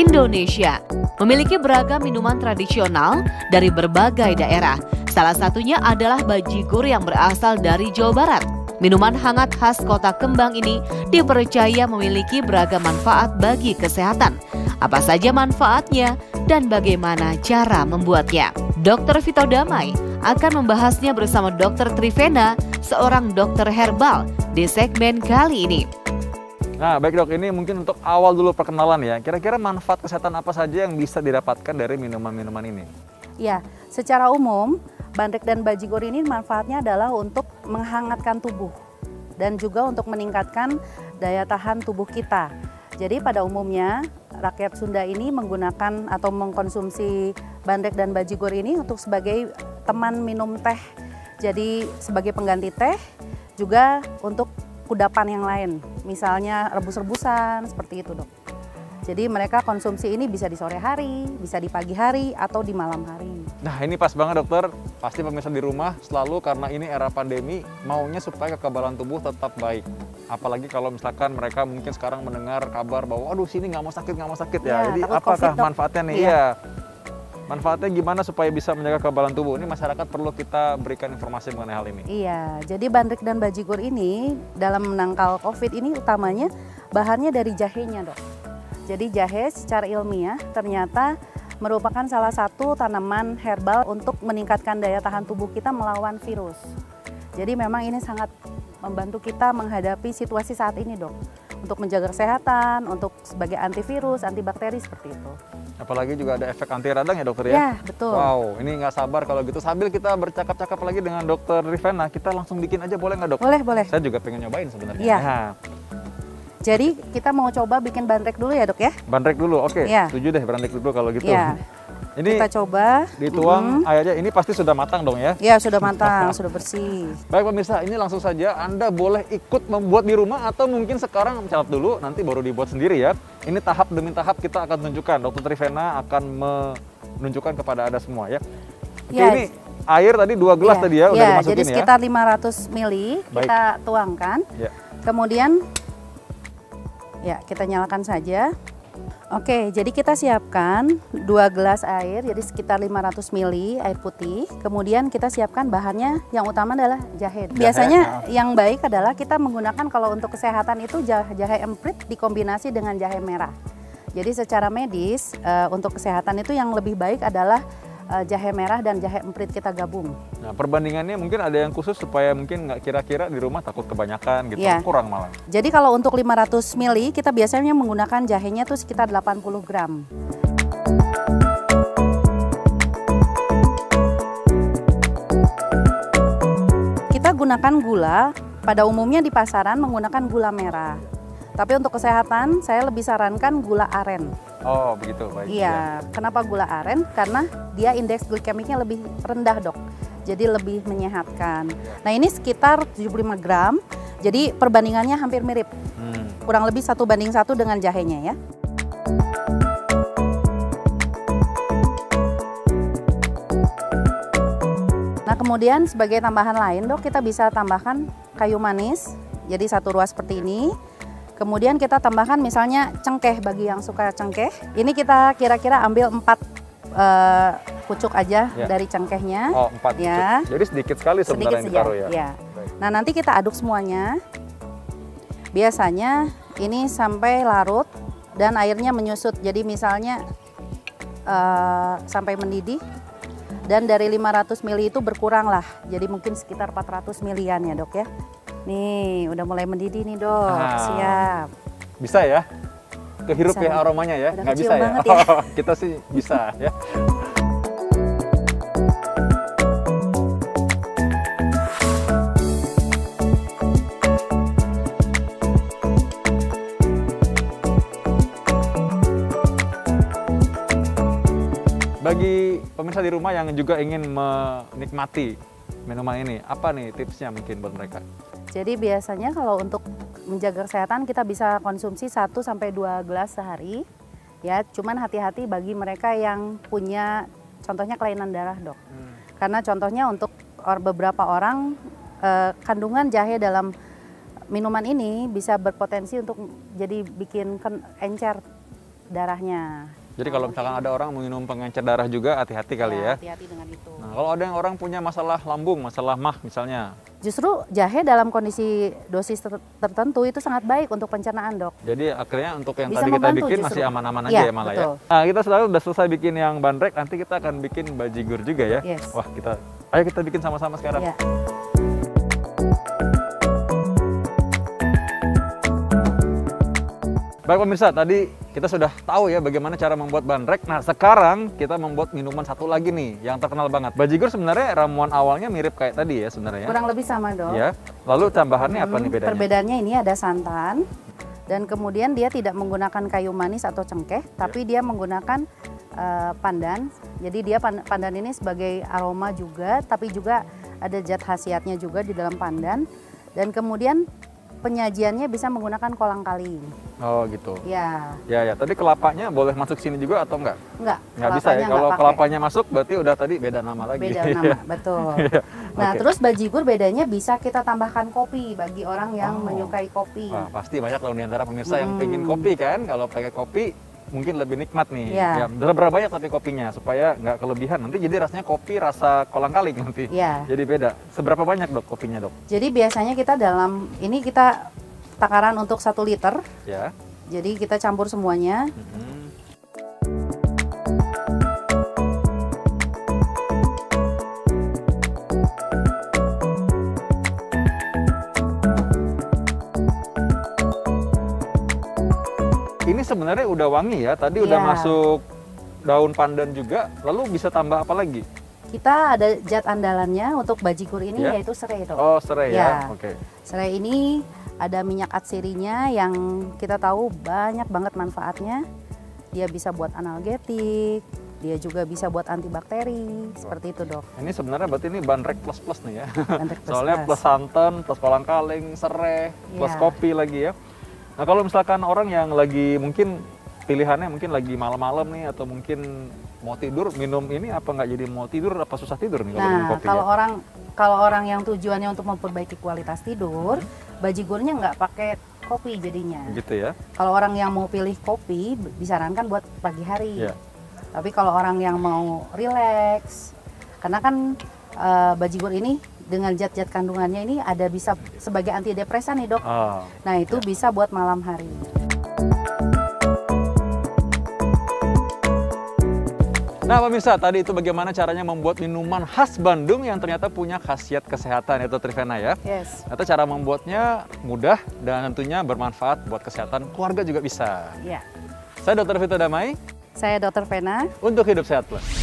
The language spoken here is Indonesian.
Indonesia memiliki beragam minuman tradisional dari berbagai daerah. Salah satunya adalah bajigur yang berasal dari Jawa Barat. Minuman hangat khas Kota Kembang ini dipercaya memiliki beragam manfaat bagi kesehatan. Apa saja manfaatnya dan bagaimana cara membuatnya? Dr. Vito Damai akan membahasnya bersama Dr. Trivena, seorang dokter herbal di segmen kali ini. Nah, baik dok, ini mungkin untuk awal dulu perkenalan ya. Kira-kira manfaat kesehatan apa saja yang bisa didapatkan dari minuman-minuman ini? Ya, secara umum, bandrek dan bajigur ini manfaatnya adalah untuk menghangatkan tubuh dan juga untuk meningkatkan daya tahan tubuh kita. Jadi pada umumnya rakyat Sunda ini menggunakan atau mengkonsumsi bandrek dan bajigur ini untuk sebagai teman minum teh. Jadi sebagai pengganti teh, juga untuk kudapan yang lain, misalnya rebus-rebusan seperti itu dok. Jadi mereka konsumsi ini bisa di sore hari, bisa di pagi hari, atau di malam hari. Nah ini pas banget dokter, pasti pemirsa di rumah selalu karena ini era pandemi maunya supaya kekebalan tubuh tetap baik. Apalagi kalau misalkan mereka mungkin sekarang mendengar kabar bahwa aduh sini nggak mau sakit ya. Jadi apakah COVID, manfaatnya nih? Iya. Manfaatnya gimana supaya bisa menjaga kekebalan tubuh? Ini masyarakat perlu kita berikan informasi mengenai hal ini. Iya, jadi bandrek dan bajigur ini dalam menangkal COVID ini utamanya bahannya dari jahenya dok. Jadi jahe secara ilmiah ternyata merupakan salah satu tanaman herbal untuk meningkatkan daya tahan tubuh kita melawan virus. Jadi memang ini sangat membantu kita menghadapi situasi saat ini dok. Untuk menjaga kesehatan, untuk sebagai antivirus, antibakteri seperti itu. Apalagi juga ada efek anti radang ya dokter ya? Ya, betul. Wow, ini nggak sabar kalau gitu. Sambil kita bercakap-cakap lagi dengan dokter Trivena, kita langsung bikin aja boleh nggak dok? Boleh. Saya juga pengen nyobain sebenarnya. Iya. Nah. Jadi kita mau coba bikin bandrek dulu ya dok ya? Bandrek dulu, oke. Ya. Setuju deh bandrek dulu kalau gitu. Ya. Ini kita coba. Dituang airnya, ini pasti sudah matang dong ya? Ya sudah matang, sudah bersih. Baik pemirsa, ini langsung saja Anda boleh ikut membuat di rumah atau mungkin sekarang mencatat dulu, nanti baru dibuat sendiri ya. Ini tahap demi tahap kita akan tunjukkan, Dr. Trivena akan menunjukkan kepada Anda semua ya. Oke, ya. Ini air tadi 2 gelas tadi ya, udah dimasukin jadi ya. sekitar 500 ml kita tuangkan. Ya. Kemudian ya kita nyalakan saja. Oke, jadi kita siapkan 2 gelas air, jadi sekitar 500 ml air putih. Kemudian kita siapkan bahannya, yang utama adalah jahe. Biasanya yang baik adalah kita menggunakan kalau untuk kesehatan itu jahe emprit dikombinasi dengan jahe merah. Jadi secara medis untuk kesehatan itu yang lebih baik adalah jahe merah dan jahe emprit kita gabung. Nah, perbandingannya mungkin ada yang khusus supaya mungkin nggak kira-kira di rumah takut kebanyakan gitu, kurang malah. Jadi kalau untuk 500 ml kita biasanya menggunakan jahenya tuh sekitar 80 gram. Kita gunakan gula, pada umumnya di pasaran menggunakan gula merah. Tapi untuk kesehatan saya lebih sarankan gula aren. Oh begitu, baik. Iya, kenapa gula aren? Karena dia indeks glikemiknya lebih rendah dok, jadi lebih menyehatkan. Nah ini sekitar 75 gram, jadi perbandingannya hampir mirip. Kurang lebih 1:1 dengan jahenya ya. Nah kemudian sebagai tambahan lain dok, kita bisa tambahkan kayu manis, jadi 1 ruas seperti ini. Kemudian kita tambahkan misalnya cengkeh bagi yang suka cengkeh. Ini kita kira-kira ambil 4 pucuk aja dari cengkehnya. Oh 4 ya. pucuk. Jadi sedikit sekali sebenarnya yang ditaruh ya. Ya. Nah nanti kita aduk semuanya. Biasanya ini sampai larut dan airnya menyusut. Jadi misalnya sampai mendidih. Dan dari 500 ml itu berkurang lah. Jadi mungkin sekitar 400 ml-an ya dok ya. Nih, udah mulai mendidih nih dok, siap. Bisa ya? Kehirup Bisa, ya aromanya ya? udah Nggak bisa ya? ya? Kita sih bisa ya. Bagi pemirsa di rumah yang juga ingin menikmati minuman ini, apa nih tipsnya mungkin buat mereka? Jadi biasanya kalau untuk menjaga kesehatan kita bisa konsumsi 1-2 gelas sehari. Ya, cuman hati-hati bagi mereka yang punya contohnya kelainan darah, dok. Karena contohnya untuk beberapa orang kandungan jahe dalam minuman ini bisa berpotensi untuk jadi bikin encer darahnya. Jadi kalau misalkan ada orang minum pengencer darah juga hati-hati kali ya. Hati-hati dengan itu. Nah, kalau ada yang orang punya masalah lambung, masalah MAH misalnya. Justru jahe dalam kondisi dosis tertentu itu sangat baik untuk pencernaan, Dok. Jadi akhirnya untuk yang Bisa tadi kita membantu bikin justru. masih aman-aman Iya, aja ya malah betul. ya. Nah, kita udah selesai bikin yang bandrek, nanti kita akan bikin bajigur juga ya. Yes. Wah, ayo kita bikin sama-sama sekarang. Ya. Baik pemirsa, tadi kita sudah tahu ya bagaimana cara membuat bandrek. Nah, sekarang kita membuat minuman satu lagi nih yang terkenal banget. Bajigur sebenarnya ramuan awalnya mirip kayak tadi ya sebenarnya. Kurang lebih sama, Dok. Ya. Lalu tambahannya apa nih bedanya? Perbedaannya ini ada santan dan kemudian dia tidak menggunakan kayu manis atau cengkeh, tapi dia menggunakan pandan. Jadi dia pandan ini sebagai aroma juga, tapi juga ada zat khasiatnya juga di dalam pandan. Dan kemudian penyajiannya bisa menggunakan kolang kaling. Oh gitu. Ya, Ya. Tadi kelapanya boleh masuk sini juga atau enggak? enggak. Nggak bisa ya. kelapanya Kalau nggak pakai. kelapanya masuk berarti udah tadi beda nama lagi. Beda nama, betul. Nah, Oke. terus bajigur bedanya bisa kita tambahkan kopi bagi orang yang Oh. menyukai kopi. Wah, pasti banyak loh di antara pemirsa yang pengen kopi kan. Kalau pakai kopi mungkin lebih nikmat nih. Ya. Berapa banyak tapi kopinya supaya nggak kelebihan. Nanti jadi rasanya kopi rasa kolang kaling nanti. Ya. Jadi beda. Seberapa banyak dok kopinya dok? Jadi biasanya kita kita takaran untuk 1 liter. Ya. Jadi kita campur semuanya. Mhm. Ini sebenarnya udah wangi ya. Tadi udah Iya. masuk daun pandan juga. Lalu bisa tambah apa lagi? Kita ada zat andalannya untuk bajigur ini Ya. yaitu serai, Dok. Oh serai ya. Ya. Oke. Serai ini ada minyak atsirinya yang kita tahu banyak banget manfaatnya. Dia bisa buat analgetik, dia juga bisa buat antibakteri, seperti itu, Dok. Ini sebenarnya berarti ini bandrek plus nih ya. Bandrek plus Soalnya plus. plus santan, plus kolang kaling, serai, plus Iya. kopi lagi ya. Nah kalau misalkan orang yang lagi mungkin pilihannya mungkin lagi malam-malam nih atau mungkin mau tidur minum ini apa nggak jadi mau tidur apa susah tidur nih kalau minum Nah, kopi kalau orang yang tujuannya untuk memperbaiki kualitas tidur, bajigurnya nggak pakai kopi jadinya. ya? Gitu ya. Kalau orang yang mau pilih kopi, disarankan buat pagi hari. Iya. Tapi kalau orang yang mau relax, karena kan bajigur ini dengan zat-zat kandungannya ini ada bisa sebagai antidepresan nih, Dok. Oh. Nah, itu bisa buat malam hari. Nah pemirsa, tadi itu bagaimana caranya membuat minuman khas Bandung yang ternyata punya khasiat kesehatan yaitu Trivena ya. Yes. Ternyata cara membuatnya mudah dan tentunya bermanfaat buat kesehatan keluarga juga bisa. Ya. Saya Dr. Vito Damai Saya Dr. Vena. untuk Hidup Sehat Plus.